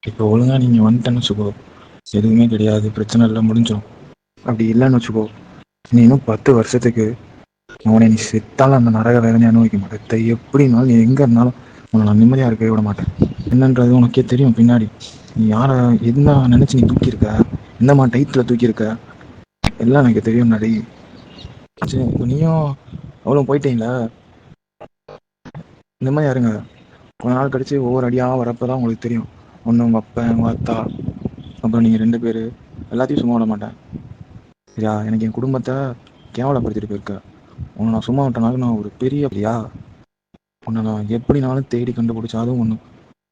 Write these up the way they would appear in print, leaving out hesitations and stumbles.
இப்போ ஒழுங்கா நீங்கள் வந்துட்டேன்னு வச்சுக்கோ, எதுவுமே கிடையாது, பிரச்சனை இல்லை, முடிஞ்சிடும். அப்படி இல்லைன்னு வச்சுக்கோ, நீ இன்னும் 10 வருஷத்துக்கு அவனை நீ செத்தாலும் அந்த நரக வேதனை அனுபவிக்க மாட்டேன். எப்படினாலும் நீ எங்கே இருந்தாலும் உன்னை நான் நிம்மதியாக இருக்கவே விட மாட்டேன். என்னன்றது உனக்கே தெரியும். பின்னாடி நீ யாரை என்ன நினச்சி நீ தூக்கியிருக்க, எந்த மாதிரி டைத்தில் தூக்கியிருக்க, எல்லாம் எனக்கு தெரியும். நடி சரி, இப்போ நீயும் அவ்வளோ போயிட்டீங்களா? இந்த மாதிரி யாருங்க கொஞ்ச நாள் கழிச்சு ஒவ்வொரு அடியாக வரப்போ தான் உங்களுக்கு தெரியும். ஒன்று உங்கள் அப்பா, உங்கள் அத்தா, அப்புறம் நீங்கள் 2 பேர், எல்லாத்தையும் சும்மா விட மாட்டேன். சரியா? எனக்கு என் குடும்பத்தை கேவலப்படுத்திட்டு போயிருக்க. உன்னை நான் சும்மா விட்டனாலும் நான் ஒரு பெரிய அப்படியா உன்னை நான் எப்படினாலும் தேடி கண்டுபிடிச்சி அதுவும் ஒன்று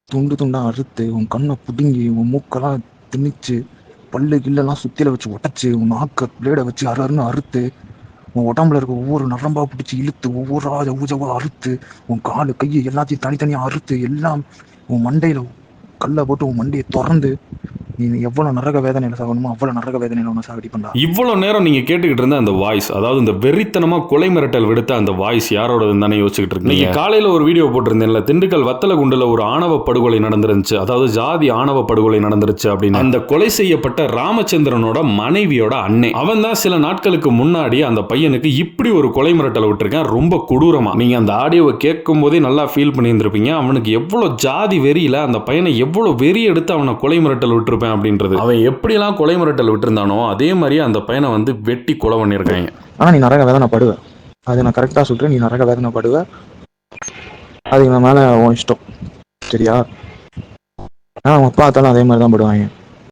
துண்டு துண்டாக அறுத்து உன் கண்ணை பிடுங்கி உன் மூக்கெல்லாம் திணிச்சு பல்லு கில்லெல்லாம் சுத்தியில வச்சு உடச்சி உன் நாக்க பிளேடை வச்சு அறுன்னு அறுத்து உன் உடம்புல இருக்க ஒவ்வொரு நரம்பா பிடிச்சி இழுத்து ஒவ்வொரு ஊஜவா அறுத்து உன் காலு கையை எல்லாத்தையும் தனித்தனியாக அறுத்து எல்லாம் உன் மண்டையில் கல்லை போட்டு உன் மண்டையை திறந்து நீ எவ்வளோ நரக வேதனையில் சாகணுமோ அவ்வளோ நரக வேதனையில் ஒன்று சாகடி பண்ணா. இவ்வளோ நேரம் நீங்கள் கேட்டுக்கிட்டு இருந்த அந்த வாய்ஸ், அதாவது இந்த வெறித்தனமாக கொலை மிரட்டல் விடுத்த அந்த வாய்ஸ் யாரோடதுன்னு தானே யோசிச்சுக்கிட்டு இருக்கீங்க. காலையில் ஒரு வீடியோ போட்டிருந்தேன்ல, திண்டுக்கல் வத்தலகுண்டில் ஒரு ஆணவ படுகொலை நடந்துருந்துச்சு, அதாவது ஜாதி ஆணவ படுகொலை நடந்துருச்சு அப்படின்னு. அந்த கொலை செய்யப்பட்ட ராமச்சந்திரனோட மனைவியோட அண்ணே அவன் தான் சில நாட்களுக்கு முன்னாடி அந்த பையனுக்கு இப்படி ஒரு கொலை மிரட்டலை விட்டுருக்கேன், ரொம்ப கொடூரமா. நீங்கள் அந்த ஆடியோவை கேட்கும் போதே நல்லா ஃபீல் பண்ணியிருந்திருப்பீங்க. அவனுக்கு எவ்வளோ ஜாதி வெறியில் அந்த பையனை எவ்வளோ வெறி எடுத்து அவனை கொலை மிரட்டல் விட்டுருப்பேன் அப்படின்றது. அவன் எப்படிலாம் கொலை மிரட்டல் விட்டுருந்தானோ அதே மாதிரி அந்த பையனை வந்து வெட்டி கொலை பண்ணியிருக்காங்க. ஆனால் நீ நரக வேதனை படுவ, அது நான் கரெக்டாக சொல்கிறேன். நீ நரக வேதனை படுவ, அது என் மேலே உன் இஷ்டம். சரியா? ஆனால் அவன் அப்பா அத்தாலும் அதே மாதிரி தான் படுவாங்க.